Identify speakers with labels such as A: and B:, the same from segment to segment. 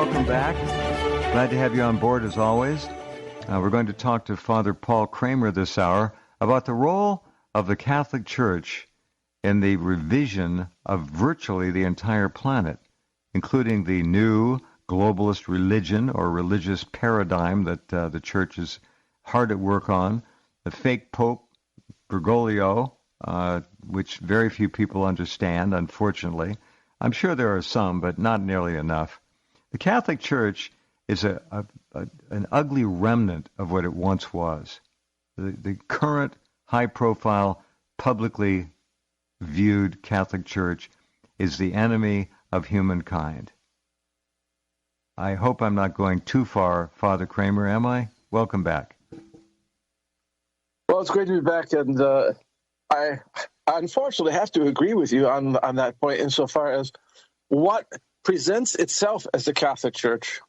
A: welcome back. Glad to have you on board as always. We're going to talk to Father Paul Kramer this hour about the role of the Catholic Church in the revision of virtually the entire planet, including the new globalist religion or religious paradigm that the Church is hard at work on, the fake Pope Bergoglio, which very few people understand, unfortunately. I'm sure there are some, but not nearly enough. The Catholic Church is an ugly remnant of what it once was. The current high-profile, publicly viewed Catholic Church is the enemy of humankind. I hope I'm not going too far, Father Kramer, am I? Welcome back.
B: Well, it's great to be back, and I unfortunately have to agree with you on that point insofar as what presents itself as the Catholic Church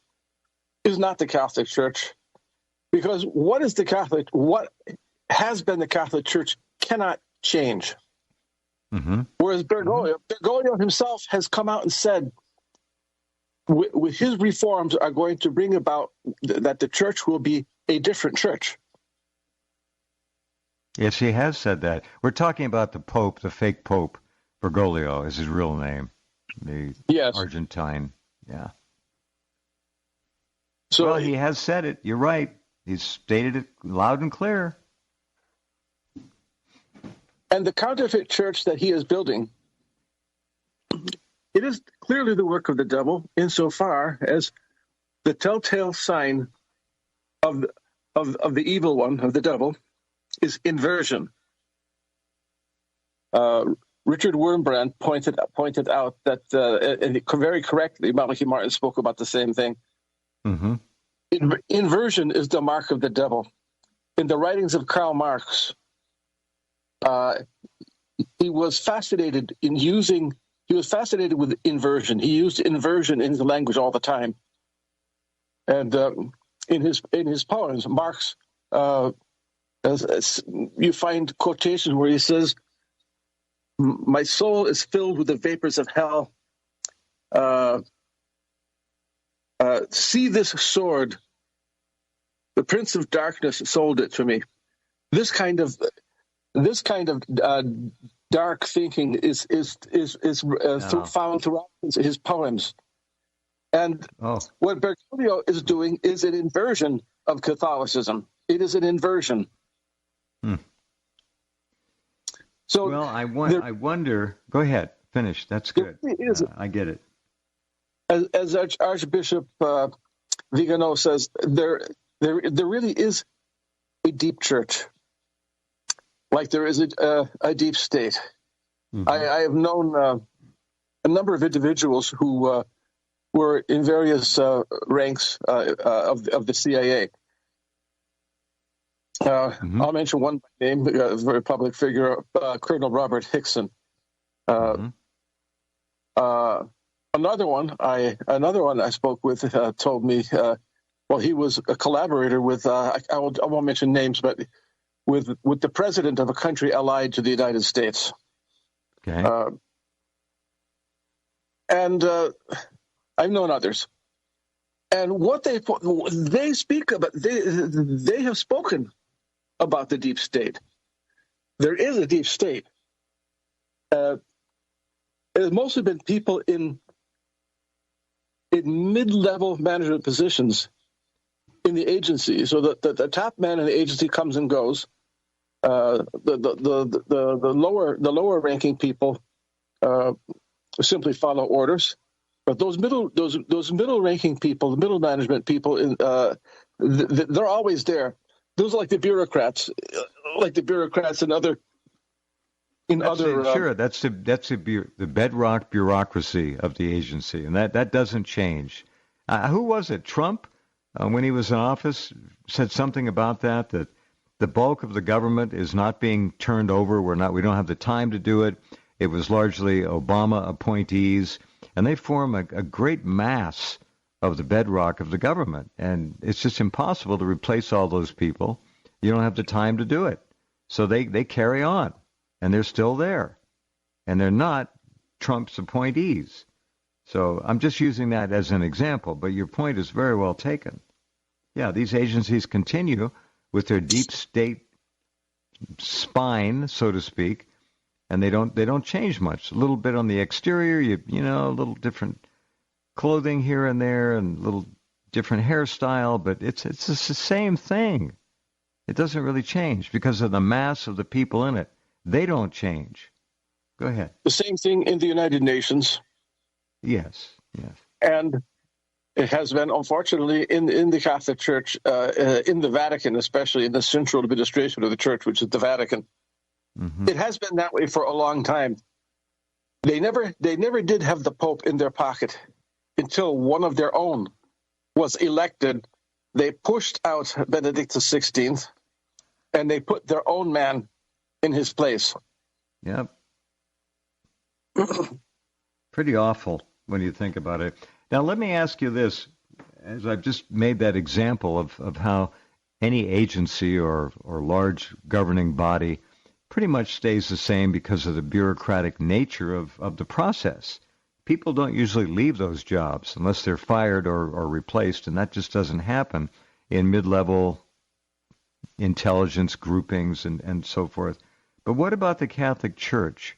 B: is not the Catholic Church, because what has been the Catholic Church cannot change. Mm-hmm. Whereas Bergoglio himself has come out and said with his reforms are going to bring about that the church will be a different church.
A: Yes, he has said that. We're talking about the Pope, the fake Pope. Bergoglio is his real name. The Argentine, yeah. So well, he has said it. You're right. He's stated it loud and clear.
B: And the counterfeit church that he is building, it is clearly the work of the devil insofar as the telltale sign of the evil one, of the devil, is inversion. Richard Wurmbrand pointed out that, and very correctly, Malachi Martin spoke about the same thing. Mm-hmm. Inversion is the mark of the devil. In the writings of Karl Marx, he was fascinated with inversion. He used inversion in his language all the time. And in his poems, Marx, you find quotations where he says, "My soul is filled with the vapors of hell. See this sword. The Prince of Darkness sold it to me." This kind of dark thinking is found throughout his poems. And what Bergoglio is doing is an inversion of Catholicism. It is an inversion. So,
A: well, I wonder. Go ahead, finish. That's good. I get it.
B: As Archbishop Vigano says, there really is a deep church, like there is a deep state. Mm-hmm. I have known a number of individuals who were in various ranks of the CIA. Mm-hmm. I'll mention one by name, a very public figure, Colonel Robert Hickson. Mm-hmm. Another one I spoke with told me, he was a collaborator with I won't mention names, but with the president of a country allied to the United States. Okay. And I've known others, and what they speak about, they have spoken about the deep state. There is a deep state. It has mostly been people in mid-level management positions in the agency. So the top man in the agency comes and goes. The lower ranking people simply follow orders. But those middle ranking people, the middle management people, they're always there. Those are like the bureaucrats in other.
A: Sure, that's the bedrock bureaucracy of the agency, and that doesn't change. Who was it? Trump, when he was in office, said something about that the bulk of the government is not being turned over. We don't have the time to do it. It was largely Obama appointees, and they form a great mass of the bedrock of the government, and it's just impossible to replace all those people. You don't have the time to do it, so they carry on. And they're still there. And they're not Trump's appointees. So I'm just using that as an example, but your point is very well taken. Yeah, these agencies continue with their deep state spine, so to speak, and they don't change much. A little bit on the exterior, a little different clothing here and there, and a little different hairstyle, but it's the same thing. It doesn't really change because of the mass of the people in it. They don't change. Go ahead.
B: The same thing in the United Nations.
A: Yes.
B: And it has been, unfortunately, in the Catholic Church, in the Vatican, especially in the central administration of the Church, which is the Vatican. Mm-hmm. It has been that way for a long time. They never did have the Pope in their pocket until one of their own was elected. They pushed out Benedict XVI, and they put their own man in his place.
A: Yep. Pretty awful when you think about it. Now, let me ask you this, as I've just made that example of how any agency or large governing body pretty much stays the same because of the bureaucratic nature of the process. People don't usually leave those jobs unless they're fired or replaced, and that just doesn't happen in mid-level intelligence groupings and so forth. But what about the Catholic Church?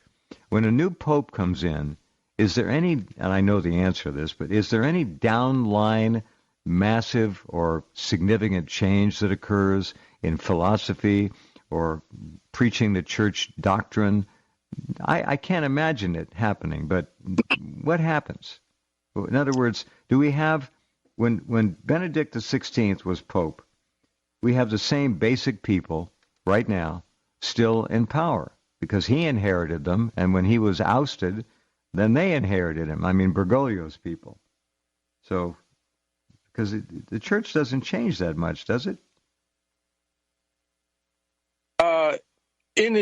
A: When a new pope comes in, is there any, and I know the answer to this, but is there any downline massive or significant change that occurs in philosophy or preaching the church doctrine? I can't imagine it happening, but what happens? In other words, do we have, when Benedict XVI was pope, we have the same basic people right now still in power because he inherited them, and when he was ousted, then they inherited him. I mean, Bergoglio's people. So, because the church doesn't change that much, does it?
B: In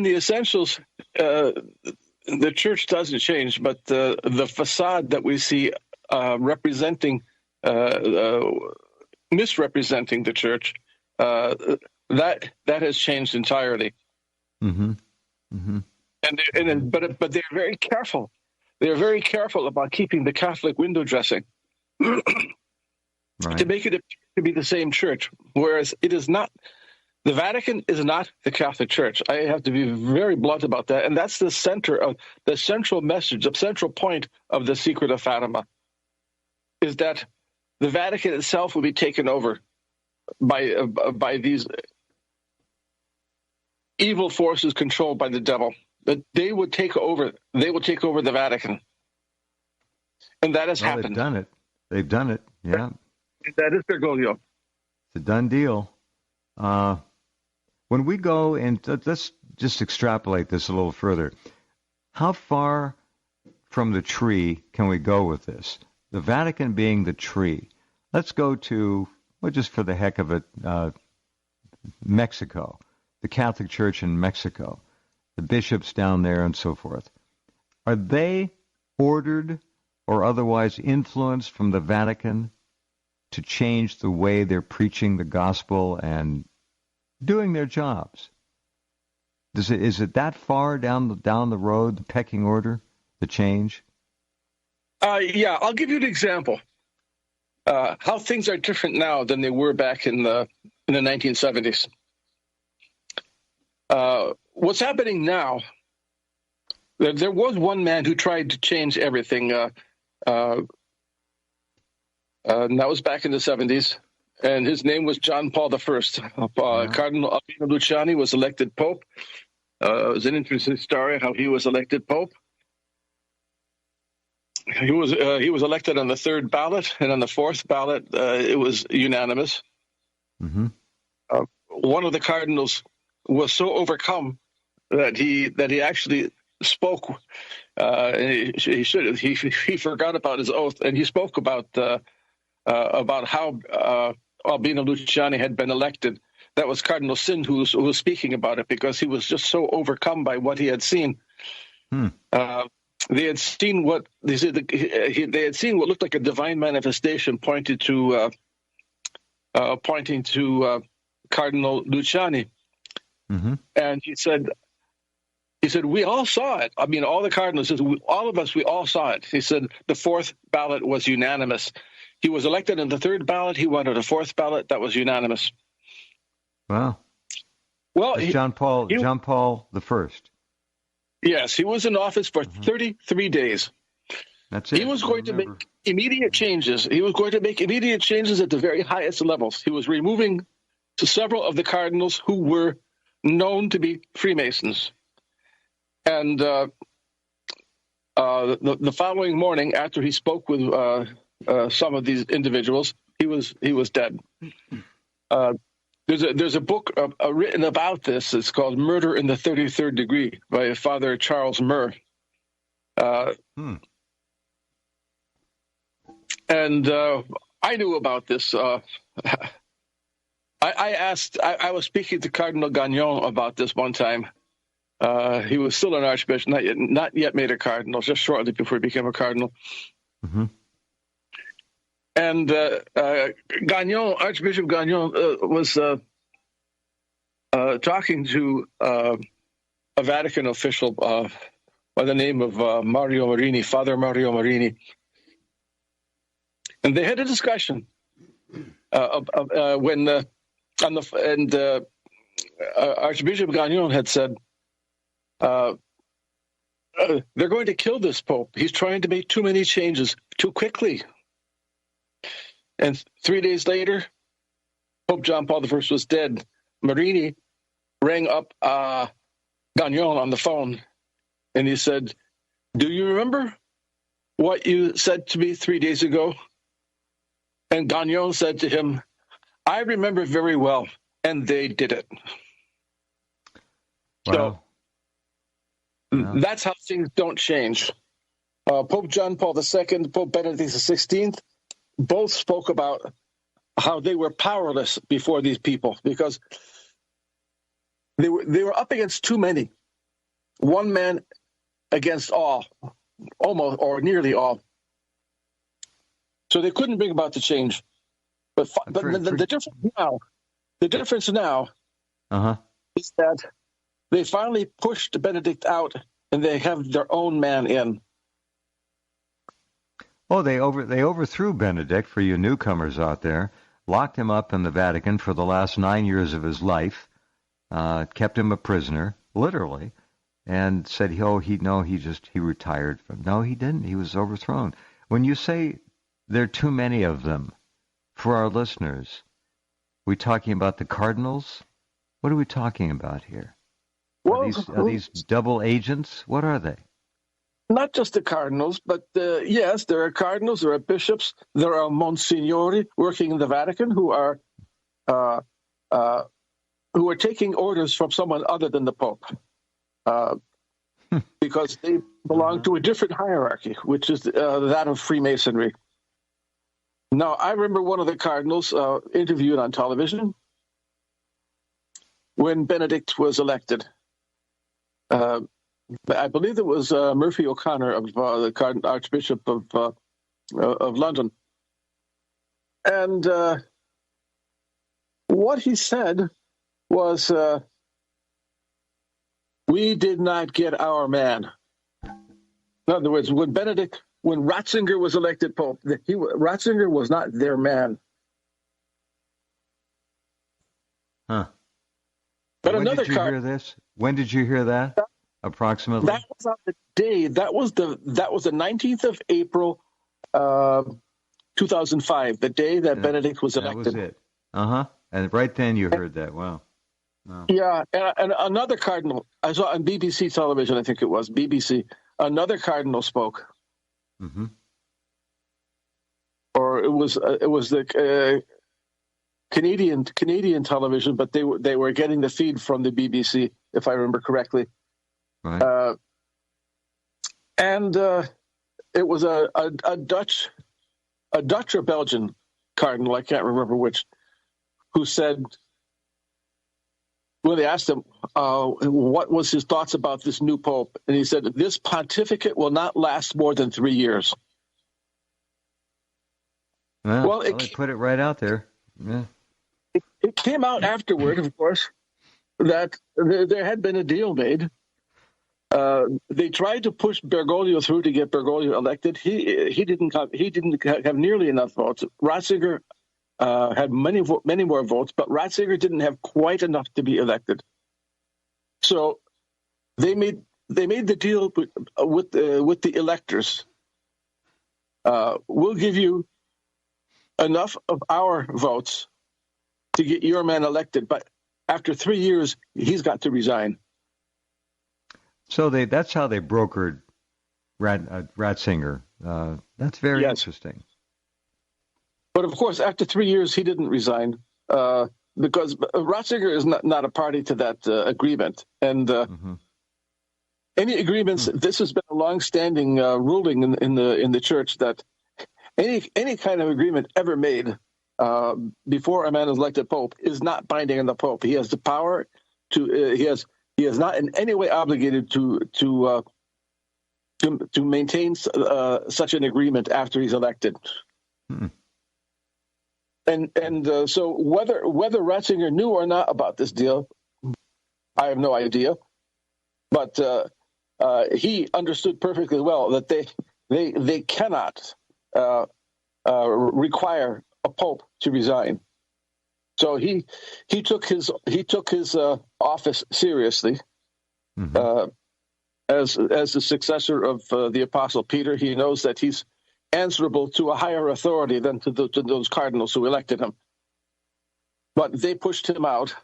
B: the essentials, the church doesn't change, but the facade that we see misrepresenting the church, that has changed entirely.
A: Mm-hmm. Mm-hmm.
B: But they're very careful. They're very careful about keeping the Catholic window dressing
A: right.
B: to make it to be the same church, whereas it is not. The Vatican is not the Catholic Church. I have to be very blunt about that, and that's the central message, the central point of the Secret of Fatima, is that the Vatican itself will be taken over by these evil forces controlled by the devil. That they would take over. They will take over the Vatican, and that has happened.
A: They've done it. Yeah.
B: That is Bergoglio.
A: It's a done deal. When we go and let's just extrapolate this a little further. How far from the tree can we go with this? The Vatican being the tree. Let's go to, well, just for the heck of it, Mexico, the Catholic Church in Mexico, the bishops down there and so forth. Are they ordered or otherwise influenced from the Vatican to change the way they're preaching the gospel and doing their jobs? Is it that far down the road, the pecking order, the change?
B: Yeah, I'll give you an example. How things are different now than they were back in the 1970s. What's happening now? There was one man who tried to change everything, and that was back in the 70s. And his name was John Paul I. Cardinal Albino Luciani was elected Pope. It was an interesting story how he was elected Pope. He was elected on the third ballot, and on the fourth ballot, it was unanimous. Mm-hmm. One of the cardinals was so overcome that he actually spoke. He forgot about his oath, and he spoke about how Albino Luciani had been elected. That was Cardinal Sin who was speaking about it because he was just so overcome by what he had seen. They had seen what they said. They had seen what looked like a divine manifestation pointing to Cardinal Luciani, mm-hmm. And he said, He said, we all saw it. I mean, all the cardinals, all of us, we all saw it. He said the fourth ballot was unanimous. He was elected in the third ballot. He wanted a fourth ballot that was unanimous.
A: Wow.
B: Well,
A: John Paul the First.
B: Yes, he was in office for 33 days.
A: That's it.
B: He was going to make immediate changes. He was going to make immediate changes at the very highest levels. He was removing several of the cardinals who were known to be Freemasons. And the following morning, after he spoke with some of these individuals, he was dead. There's a book written about this. It's called "Murder in the 33rd Degree" by Father Charles Murr. And I knew about this. I was speaking to Cardinal Gagnon about this one time. He was still an archbishop, not yet made a cardinal, just shortly before he became a cardinal. Mm-hmm. And Gagnon, Archbishop Gagnon, was talking to a Vatican official by the name of Mario Marini, Father Mario Marini. And they had a discussion Archbishop Gagnon had said, they're going to kill this Pope. He's trying to make too many changes too quickly. And 3 days later, Pope John Paul I was dead. Marini rang up Gagnon on the phone, and he said, do you remember what you said to me 3 days ago? And Gagnon said to him, I remember very well, and they did it.
A: Wow.
B: So that's how things don't change. Pope John Paul II, Pope Benedict XVI, both spoke about how they were powerless before these people because they were up against too many. One man against all, almost or nearly all. So they couldn't bring about the change. But the difference now is that they finally pushed Benedict out, and they have their own man in.
A: Oh, they overthrew Benedict, for you newcomers out there, locked him up in the Vatican for the last 9 years of his life, kept him a prisoner, literally, and said, he retired from. No, he didn't. He was overthrown. When you say there are too many of them, for our listeners, we talking about the cardinals? What are we talking about here? Are these double agents? What are they?
B: Not just the cardinals, but yes, there are cardinals, there are bishops, there are monsignori working in the Vatican who are taking orders from someone other than the Pope, because they belong to a different hierarchy, which is that of Freemasonry. Now, I remember one of the cardinals interviewed on television when Benedict was elected. I believe it was Murphy O'Connor of the Archbishop of London. And what he said was, we did not get our man. In other words, when Ratzinger was elected Pope, Ratzinger was not their man.
A: Huh.
B: But
A: when did you hear this? When did you hear that? Approximately.
B: That was on the day. That was the 19th of April, 2005. The day that Benedict was elected.
A: That was it. And right then you heard that. Wow.
B: Yeah, and another cardinal I saw on BBC television. I think it was BBC. Another cardinal spoke. Mm-hmm. Or it was the Canadian television, but they were getting the feed from the BBC, if I remember correctly. Right. And it was a Dutch or Belgian cardinal, I can't remember which, who said, when they asked him what was his thoughts about this new pope, and he said, this pontificate will not last more than 3 years.
A: Well, they put it right out there. Yeah.
B: It came out afterward, of course, that there had been a deal made, They tried to push Bergoglio through to get Bergoglio elected. He didn't have nearly enough votes. Ratzinger had many more votes, but Ratzinger didn't have quite enough to be elected. So they made the deal with the electors. We'll give you enough of our votes to get your man elected, but after 3 years, he's got to resign.
A: So that's how they brokered Ratzinger. That's very interesting.
B: But of course, after 3 years, he didn't resign because Ratzinger is not a party to that agreement. And any agreements, this has been a long-standing ruling in the church that any kind of agreement ever made before a man is elected pope is not binding on the pope. He has the power to. He is not in any way obligated to maintain such an agreement after he's elected. And so whether Ratzinger knew or not about this deal, I have no idea. But he understood perfectly well that they cannot require a pope to resign. So he took his office seriously. As the successor of the Apostle Peter, he knows that he's answerable to a higher authority than to those cardinals who elected him. But they pushed him out,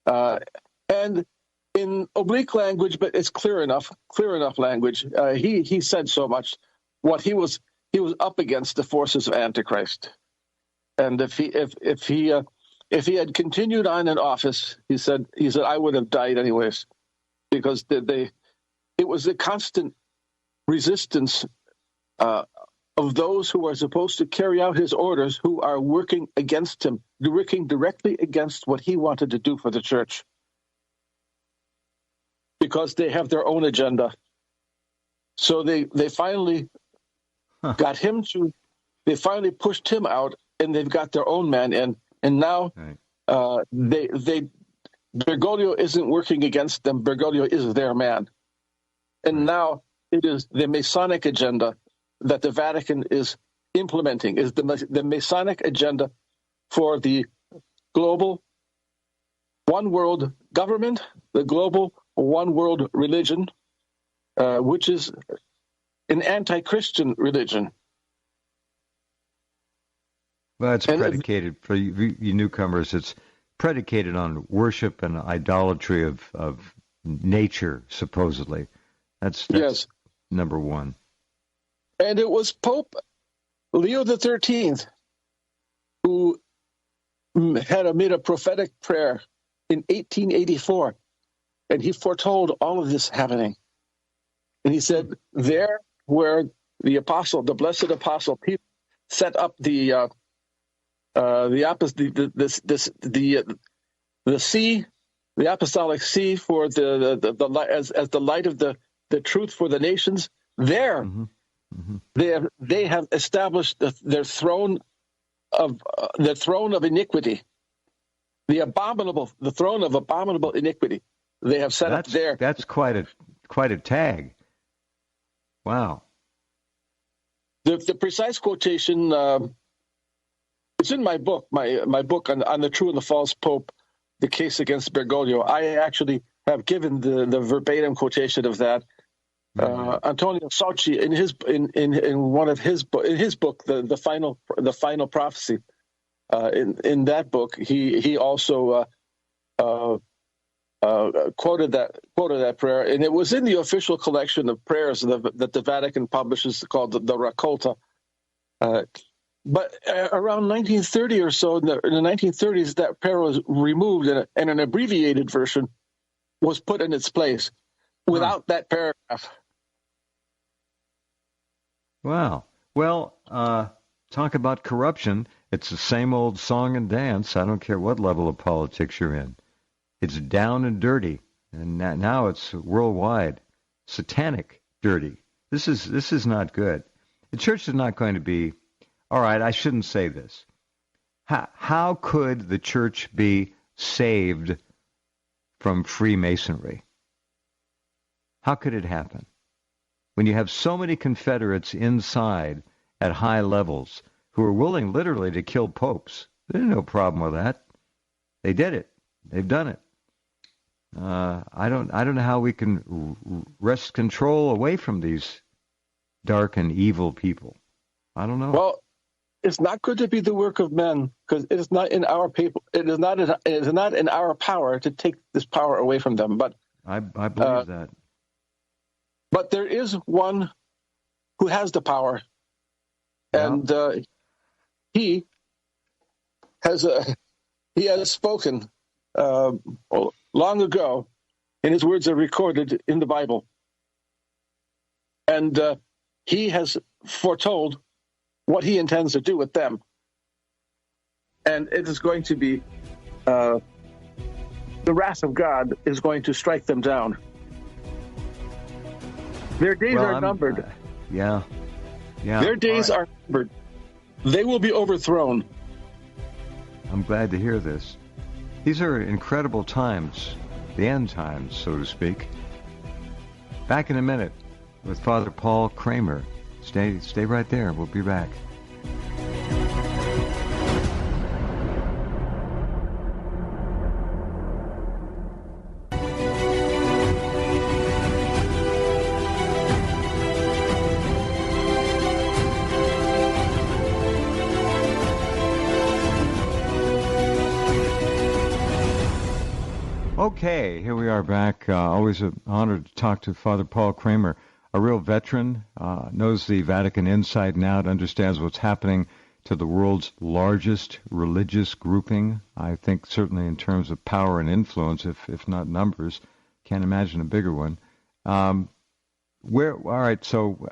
B: and in oblique language, but it's clear enough language. He said so much. What he was up against the forces of Antichrist. And if he had continued on in office, he said I would have died anyways, because it was the constant resistance of those who are supposed to carry out his orders, who are working against him, working directly against what he wanted to do for the church, because they have their own agenda. So they finally got him to. They finally pushed him out. And they've got their own man in, and now Bergoglio isn't working against them. Bergoglio is their man, and now it is the Masonic agenda that the Vatican is implementing. Is the Masonic agenda for the global one world government, the global one world religion, which is an anti-Christian religion.
A: Well, it's predicated, for you newcomers, it's predicated on worship and idolatry of nature, supposedly. That's
B: yes.
A: Number one.
B: And it was Pope Leo XIII who made a prophetic prayer in 1884, and he foretold all of this happening. And he said, there where the blessed apostle Peter set up the sea, the apostolic sea for the light, as the light of the truth for the nations. There, they have established their throne of iniquity, the throne of abominable iniquity. They have set up there.
A: That's quite a tag. Wow.
B: The precise quotation. It's in my book, my book on the true and the false pope, the case against Bergoglio. I actually have given the verbatim quotation of that. Antonio Sauci in one of his book, the final prophecy. In that book, he also quoted that prayer, and it was in the official collection of prayers that the Vatican publishes called the Raccolta. But around 1930 or so, in the 1930s, that prayer was removed, and an abbreviated version was put in its place without that paragraph.
A: Wow. Well, talk about corruption. It's the same old song and dance. I don't care what level of politics you're in. It's down and dirty, and now it's worldwide, satanic dirty. This is not good. The church is not going to be. All right, I shouldn't say this. How could the church be saved from Freemasonry? How could it happen? When you have so many Confederates inside at high levels who are willing literally to kill popes, there's no problem with that. They did it. They've done it. I don't know how we can wrest control away from these dark and evil people. I don't know.
B: Well, it's not good to be the work of men, because it is not in our people. It is not in our power to take this power away from them. But
A: I believe that.
B: But there is one who has the power, and he has spoken long ago, and his words are recorded in the Bible, and he has foretold what he intends to do with them, and it is going to be the wrath of God is going to strike them down. Their days are numbered.
A: Yeah.
B: Their days are numbered. They will be overthrown.
A: I'm glad to hear this. These are incredible times, the end times, so to speak. Back in a minute with Father Paul Kramer. Stay right there. We'll be back. Okay, here we are back. Always an honor to talk to Father Paul Kramer, a real veteran, knows the Vatican inside and out, understands what's happening to the world's largest religious grouping. I think certainly in terms of power and influence, if not numbers. Can't imagine a bigger one. All right, so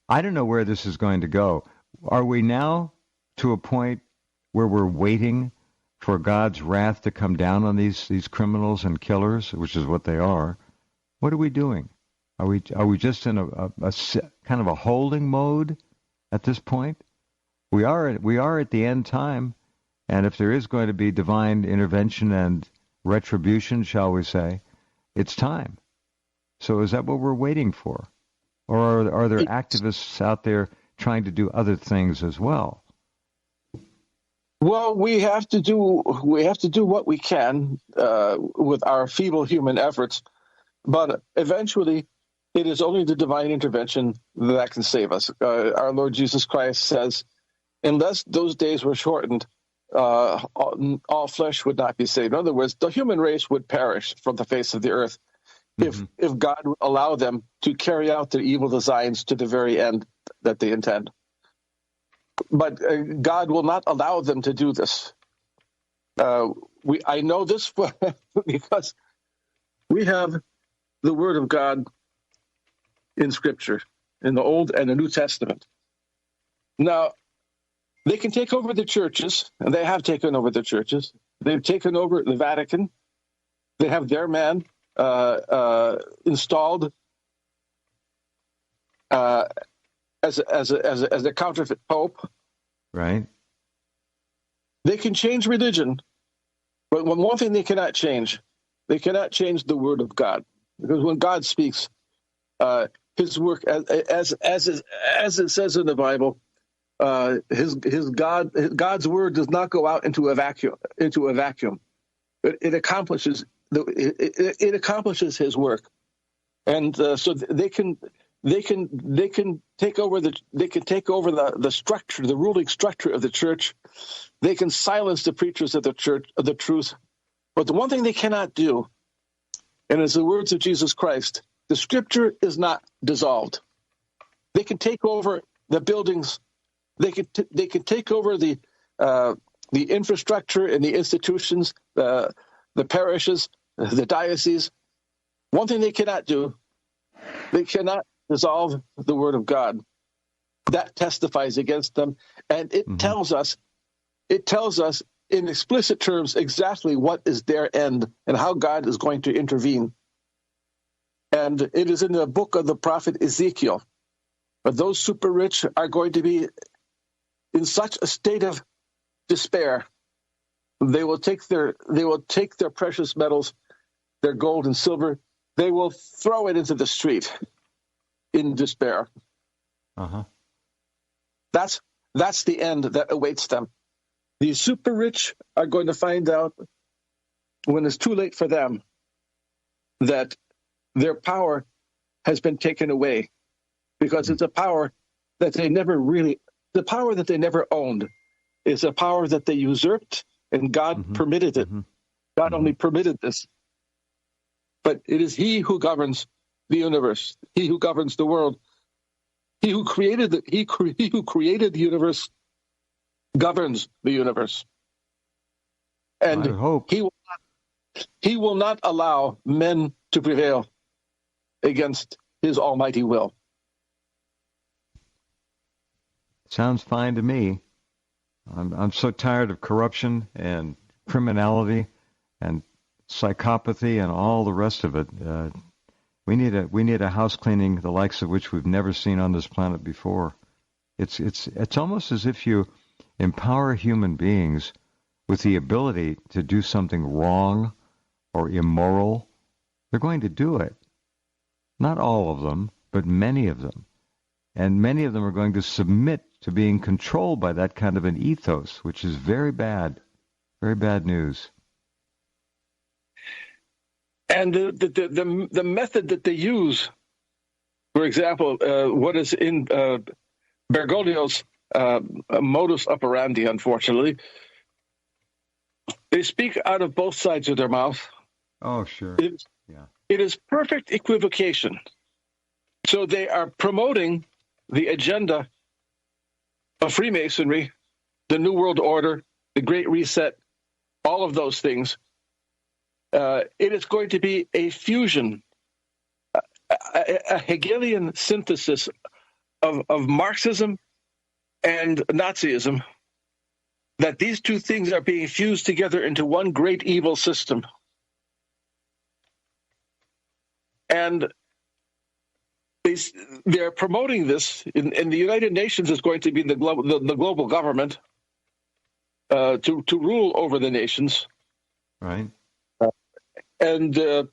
A: I don't know where this is going to go. Are we now to a point where we're waiting for God's wrath to come down on these criminals and killers, which is what they are? What are we doing? Are we just in a kind of a holding mode at this point? We are at the end time, and if there is going to be divine intervention and retribution, shall we say, it's time. So is that what we're waiting for, or are there activists out there trying to do other things as well?
B: Well, we have to do what we can with our feeble human efforts, but eventually it is only the divine intervention that can save us. Our Lord Jesus Christ says, unless those days were shortened, all flesh would not be saved. In other words, the human race would perish from the face of the earth if God would allow them to carry out their evil designs to the very end that they intend. But God will not allow them to do this. I know this because we have the Word of God in Scripture, in the Old and the New Testament. Now, they can take over the churches, and they have taken over the churches. They've taken over the Vatican. They have their man installed as a counterfeit pope.
A: Right.
B: They can change religion, but one thing they cannot change the Word of God, because when God speaks, His work, as it says in the Bible, God's word does not go out into a vacuum. It accomplishes His work, and so they can take over the structure, the ruling structure of the church. They can silence the preachers of the church of the truth. But the one thing they cannot do, and it's the words of Jesus Christ, the Scripture is not dissolved. They can take over the buildings. They can take over the infrastructure and the institutions, the parishes, the dioceses. One thing they cannot do, they cannot dissolve the Word of God. That testifies against them, and it tells us in explicit terms exactly what is their end and how God is going to intervene. And it is in the book of the prophet Ezekiel. But those super rich are going to be in such a state of despair. They will take their precious metals, their gold and silver, they will throw it into the street in despair.
A: Uh-huh.
B: That's the end that awaits them. The super rich are going to find out when it's too late for them that their power has been taken away, because it's a power that they never owned. It's a power that they usurped, and God permitted it. God only permitted this. But it is He who governs the universe. He who governs the world. He who created the universe governs the universe. And
A: I hope.
B: He will not allow men to prevail against His almighty will.
A: Sounds fine to me. I'm so tired of corruption and criminality and psychopathy and all the rest of it. We need a house cleaning the likes of which we've never seen on this planet before. It's almost as if you empower human beings with the ability to do something wrong or immoral. They're going to do it. Not all of them, but many of them. And many of them are going to submit to being controlled by that kind of an ethos, which is very bad news.
B: And the method that they use, for example, what is in Bergoglio's modus operandi, unfortunately, they speak out of both sides of their mouth.
A: Oh, sure.
B: It is perfect equivocation. So they are promoting the agenda of Freemasonry, the New World Order, the Great Reset, all of those things. It is going to be a fusion, a Hegelian synthesis of Marxism and Nazism, that these two things are being fused together into one great evil system. And they're promoting this in the United Nations. Is going to be the global government to rule over the nations,
A: right?
B: And to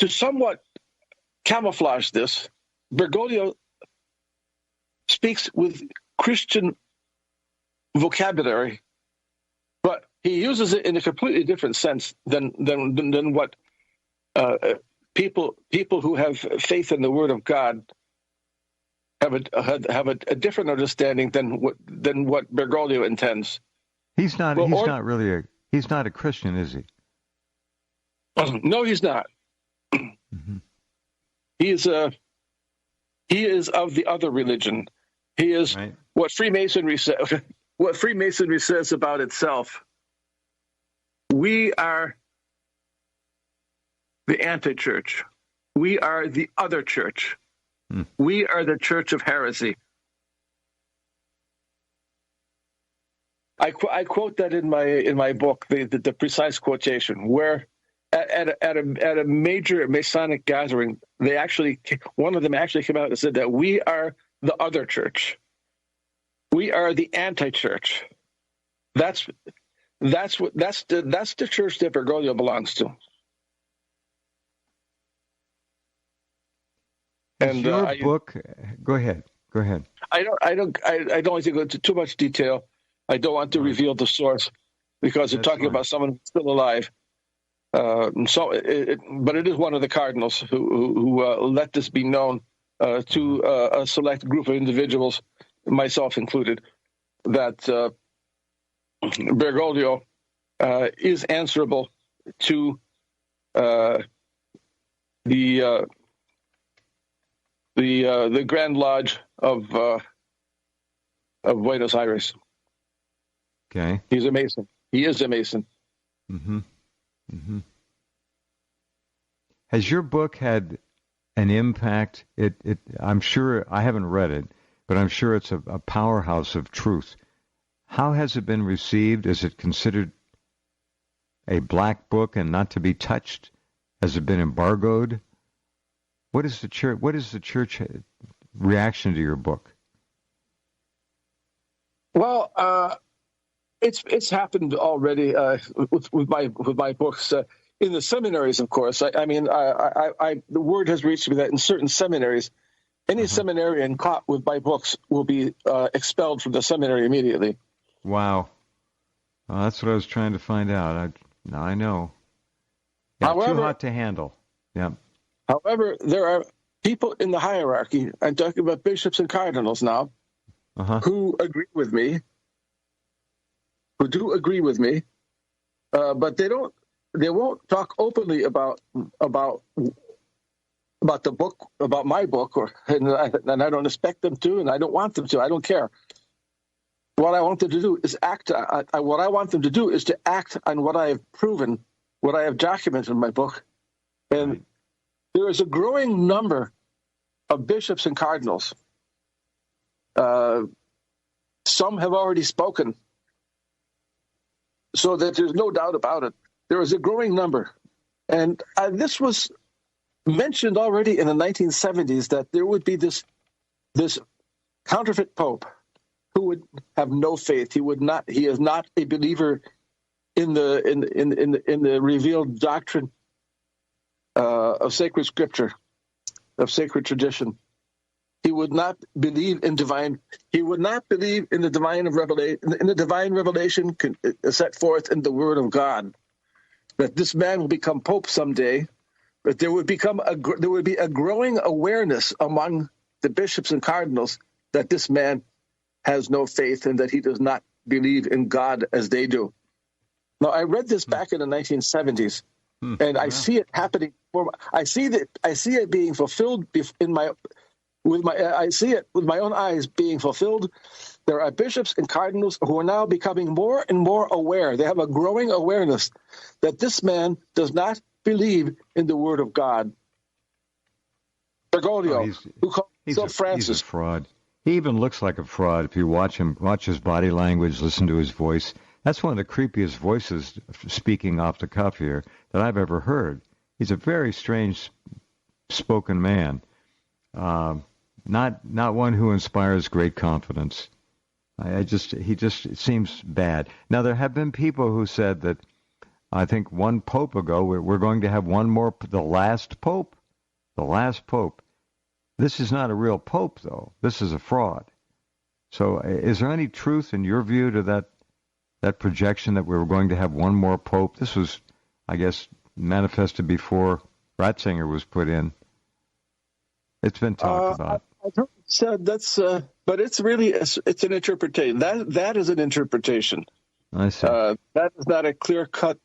B: somewhat camouflage this, Bergoglio speaks with Christian vocabulary, but he uses it in a completely different sense than what people who have faith in the Word of God have a different understanding than what Bergoglio intends.
A: He's not a Christian, is he?
B: No, he's not.
A: Mm-hmm.
B: He is of the other religion. He is right. What Freemasonry says about itself. We are the anti-church. We are the other church. We are the church of heresy. I quote that in my book, the precise quotation, where at a major Masonic gathering, one of them actually came out and said that we are the other church. We are the anti-church. That's the church that Bergoglio belongs to.
A: And your book, go ahead.
B: I don't want to go into too much detail. I don't want to reveal the source because we're talking about someone who's still alive. But it is one of the cardinals who let this be known to a select group of individuals, myself included, that Bergoglio is answerable to the Grand Lodge of Buenos Aires.
A: Okay.
B: He's a Mason. He is a Mason.
A: Mm-hmm. Mm-hmm. Has your book had an impact? I'm sure, I haven't read it, but I'm sure it's a powerhouse of truth. How has it been received? Is it considered a black book and not to be touched? Has it been embargoed? What is the church reaction to your book? Well, it's happened already with my books.
B: in the seminaries, of course. The word has reached me that in certain seminaries, any seminarian caught with my books will be expelled from the seminary immediately.
A: Wow. Well, that's what I was trying to find out. Now I know. Yeah,
B: However,
A: too hot to handle. Yeah.
B: However, there are people in the hierarchy, I'm talking about bishops and cardinals now, who agree with me, who do agree with me, but they won't talk openly about the book, about my book, and I don't expect them to, and I don't want them to. I don't care. What I want them to do is act. What I want them to do is to act on what I have proven, what I have documented in my book, and there is a growing number of bishops and cardinals. Some have already spoken, so that there's no doubt about it. There is a growing number, and this was mentioned already in the 1970s that there would be this counterfeit pope who would have no faith. He is not a believer in the revealed doctrine of sacred scripture, of sacred tradition. He would not believe in divine. He would not believe in the divine revelation set forth in the Word of God. That this man will become pope someday. But there would be a growing awareness among the bishops and cardinals that this man has no faith and that he does not believe in God as they do. Now, I read this back in the 1970s, and I see it happening. I see it being fulfilled I see it with my own eyes being fulfilled. There are bishops and cardinals who are now becoming more and more aware. They have a growing awareness that this man does not believe in the Word of God. Bergoglio, who called himself Francis.
A: He's a fraud. He even looks like a fraud if you watch his body language, listen to his voice. That's one of the creepiest voices speaking off the cuff here that I've ever heard. He's a very strange spoken man. Not one who inspires great confidence. He just seems bad. Now, there have been people who said that, I think one pope ago, we're going to have one more, the last pope. The last pope. This is not a real pope, though. This is a fraud. So is there any truth in your view to that projection that we were going to have one more pope? This was, I guess, manifested before Ratzinger was put in. It's been talked about.
B: I've heard it said but it's really it's an interpretation. That is an interpretation.
A: I see.
B: That is not a clear-cut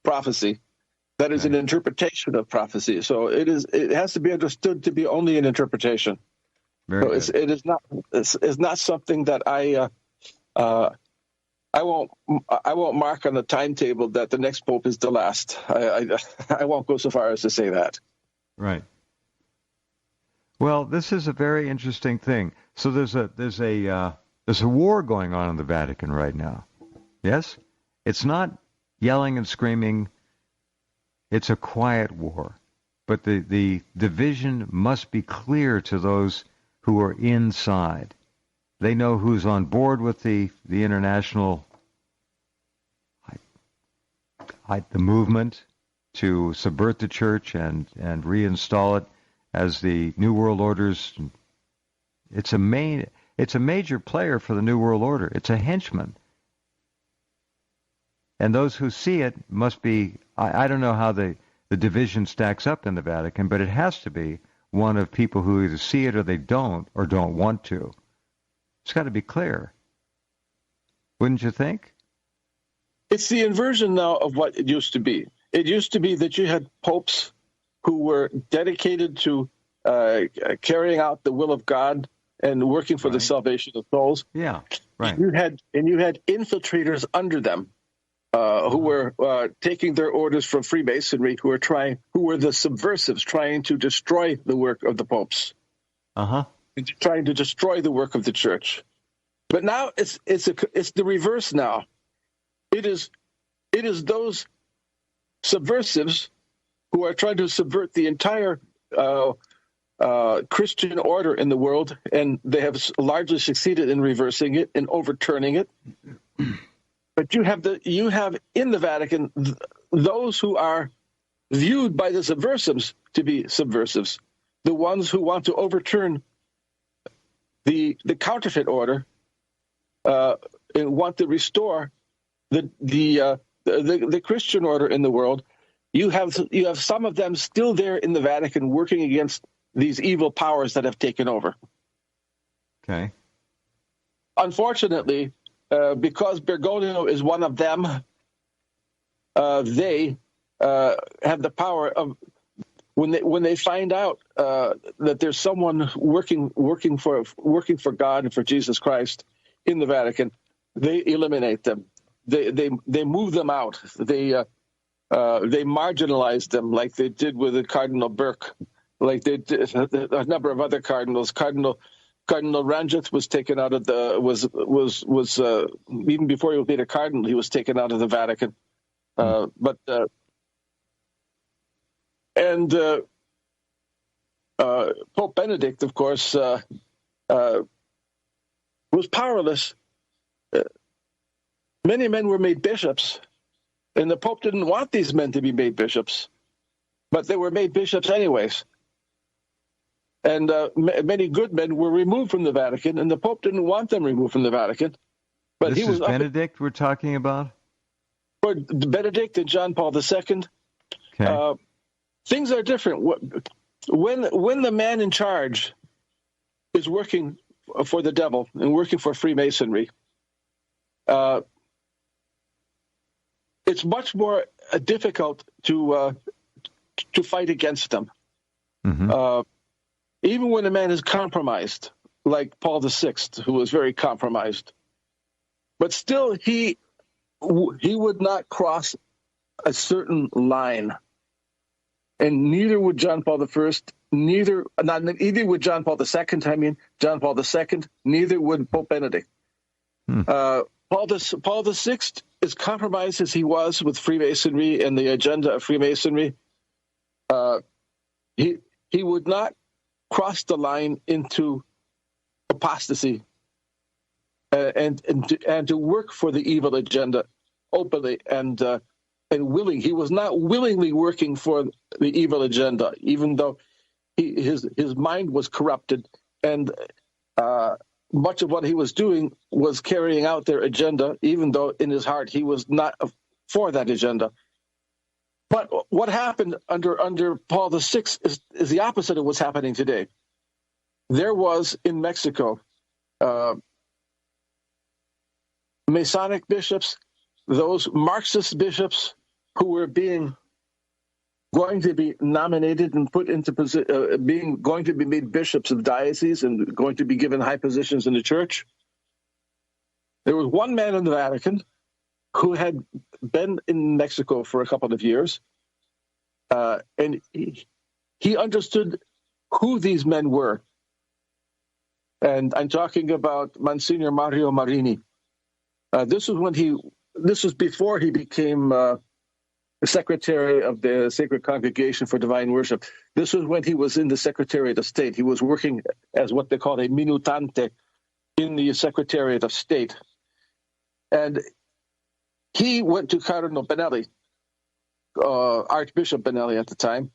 B: prophecy. That is an interpretation of prophecy. So it has to be understood to be only an interpretation.
A: Very
B: so
A: good.
B: It's not something that I won't mark on the timetable that the next pope is the last. I won't go so far as to say that.
A: Right. Well, this is a very interesting thing. So there's a war going on in the Vatican right now. Yes? It's not yelling and screaming. It's a quiet war. But the division must be clear to those who are inside. They know who's on board with the international the movement to subvert the church and reinstall it as the New World Order's. It's a major player for the New World Order. It's a henchman. And those who see it must be, I don't know how the division stacks up in the Vatican, but it has to be one of people who either see it or they don't or don't want to. It's got to be clear. Wouldn't you think?
B: It's the inversion now of what it used to be. It used to be that you had popes who were dedicated to carrying out the will of God and working for the salvation of souls.
A: Yeah, right.
B: You had infiltrators under them who were taking their orders from Freemasonry, who were the subversives trying to destroy the work of the popes. Trying to destroy the work of the church. But now it's the reverse now. It is those subversives who are trying to subvert the entire Christian order in the world, and they have largely succeeded in reversing it and overturning it. But you have in the Vatican those who are viewed by the subversives to be subversives, the ones who want to overturn the counterfeit order, and want to restore the Christian order in the world. You have some of them still there in the Vatican working against these evil powers that have taken over.
A: Okay.
B: Unfortunately, because Bergoglio is one of them, they have the power of, when they find out that there's someone working for God and for Jesus Christ in the Vatican, they eliminate them. They move them out. They marginalize them, like they did with the Cardinal Burke, like they did a number of other cardinals. Cardinal Rense was taken out of the even before he was made a cardinal, he was taken out of the Vatican. Pope Benedict, of course, was powerless. Many men were made bishops, and the Pope didn't want these men to be made bishops, but they were made bishops anyways. And many good men were removed from the Vatican, and the Pope didn't want them removed from the Vatican. But
A: this is Benedict we're talking about?
B: For Benedict and John Paul II,
A: okay.
B: Things are different. When the man in charge is working for the devil and working for Freemasonry, it's much more difficult to fight against them.
A: Mm-hmm.
B: Even when a man is compromised, like Paul VI, who was very compromised, but still he would not cross a certain line, and neither would John Paul I. Neither would John Paul II. John Paul II. Neither would Pope Benedict. Paul VI, as compromised as he was with Freemasonry and the agenda of Freemasonry, he would not cross the line into apostasy and to work for the evil agenda openly and willing. He was not willingly working for the evil agenda, even though his mind was corrupted, and much of what he was doing was carrying out their agenda, even though in his heart he was not for that agenda. But what happened under Paul VI is the opposite of what's happening today. There was in Mexico Masonic bishops, those Marxist bishops who were going to be nominated and put into going to be made bishops of dioceses and going to be given high positions in the church. There was one man in the Vatican who had been in Mexico for a couple of years, and he understood who these men were. And I'm talking about Monsignor Mario Marini. This was before he became the secretary of the Sacred Congregation for Divine Worship. This was when he was in the Secretariat of State. He was working as what they call a minutante in the Secretariat of State. And he went to Cardinal Benelli, Archbishop Benelli at the time,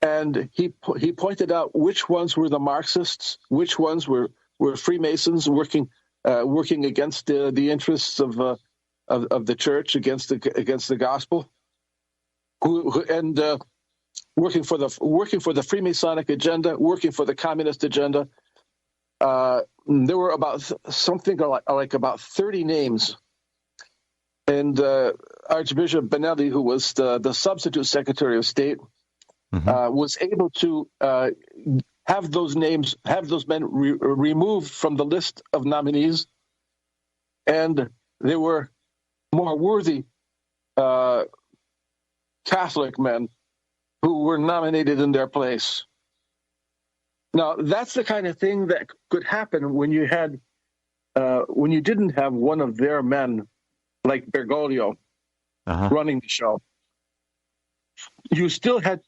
B: and he pointed out which ones were the Marxists, which ones were Freemasons working against the interests of the church, against the gospel, and working for the Freemasonic agenda, working for the communist agenda. There were about something like about 30 names, and Archbishop Benelli, who was the substitute Secretary of State, was able to have those men removed from the list of nominees, and they were more worthy Catholic men who were nominated in their place. Now, that's the kind of thing that could happen when you didn't have one of their men like Bergoglio running the show. You still had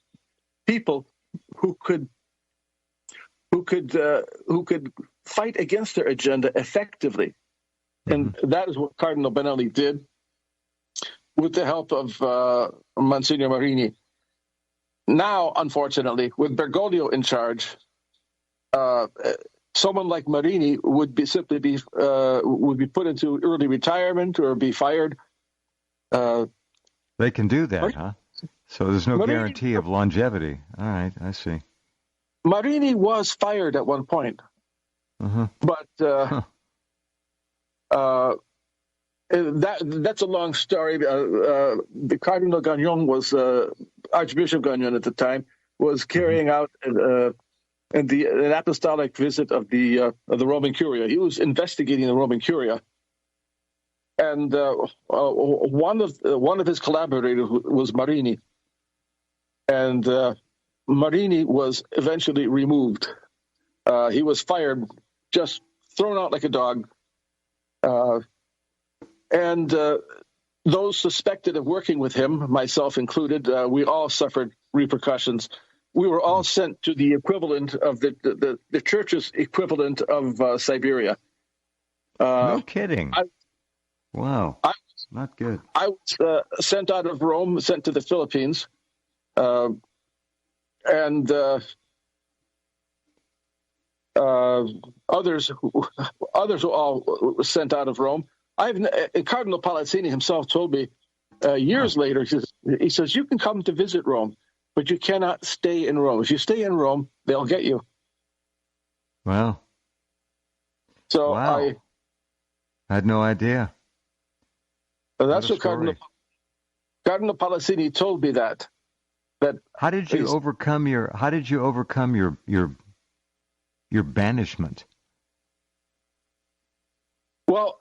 B: people who could fight against their agenda effectively, and that is what Cardinal Benelli did. with the help of Monsignor Marini. Now, unfortunately, with Bergoglio in charge, someone like Marini would be put into early retirement or be fired.
A: They can do that, huh? So there's no
B: Marini,
A: guarantee of longevity. All right, I see.
B: Marini was fired at one point, but that's a long story. The Cardinal Gagnon was Archbishop Gagnon at the time was carrying out an apostolic visit of the Roman Curia. He was investigating the Roman Curia, and one of his collaborators was Marini, and Marini was eventually removed. He was fired, just thrown out like a dog. And those suspected of working with him, myself included, we all suffered repercussions. We were all sent to the equivalent of the church's equivalent of Siberia.
A: No kidding. Wow. Not good.
B: I was sent out of Rome, sent to the Philippines, and others were all sent out of Rome. Cardinal Palazzini himself told me years later, he says, you can come to visit Rome, but you cannot stay in Rome. If you stay in Rome, they'll get you.
A: Wow.
B: So
A: wow. I had no idea.
B: That's what Cardinal Palazzini told me that.
A: How did you overcome your banishment?
B: Well,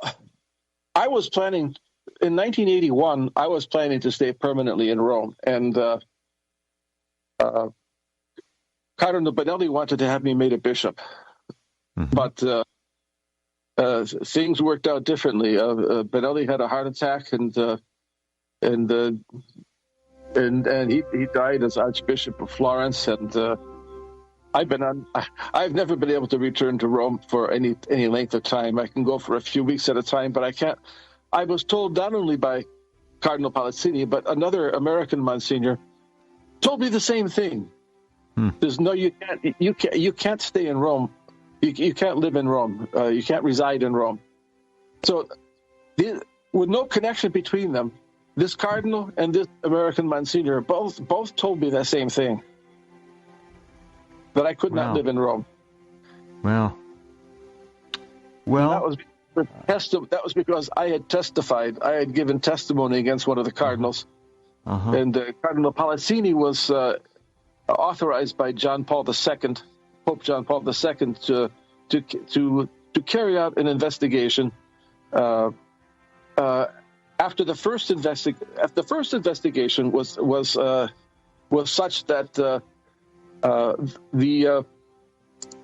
B: I was planning in 1981. I was planning to stay permanently in Rome, and Cardinal Benelli wanted to have me made a bishop, but things worked out differently. Benelli had a heart attack, and he died as Archbishop of Florence, and I've never been able to return to Rome for any length of time. I can go for a few weeks at a time, but I can't. I was told not only by Cardinal Palazzini, but another American Monsignor told me the same thing. There's no, you can't stay in Rome. You can't live in Rome. You can't reside in Rome. So, with no connection between them, this cardinal and this American Monsignor both told me the same thing. That I could not live in Rome.
A: Well,
B: that was because I had testified. I had given testimony against one of the cardinals, and Cardinal Palazzini was authorized by John Paul II, Pope John Paul II, to carry out an investigation. After the first investigation was such that.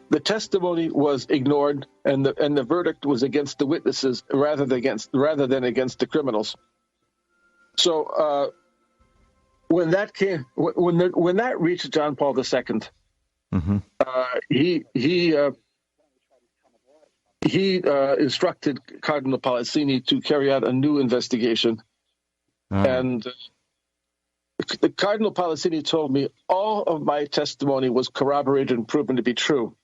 B: The testimony was ignored, and the verdict was against the witnesses rather than against the criminals. So when that reached John Paul II, he instructed Cardinal Palazzini to carry out a new investigation, and. The Cardinal Palazzini told me all of my testimony was corroborated and proven to be true.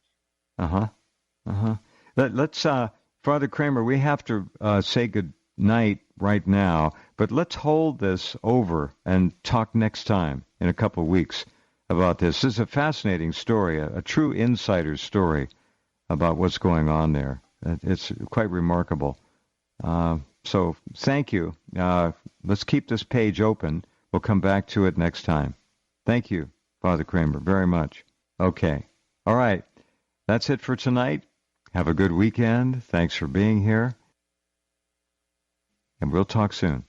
A: Let's, Father Kramer, we have to say good night right now, but let's hold this over and talk next time in a couple of weeks about this. This is a fascinating story, a true insider's story about what's going on there. It's quite remarkable. So thank you. Let's keep this page open. We'll come back to it next time. Thank you, Father Kramer, very much. Okay. All right. That's it for tonight. Have a good weekend. Thanks for being here. And we'll talk soon.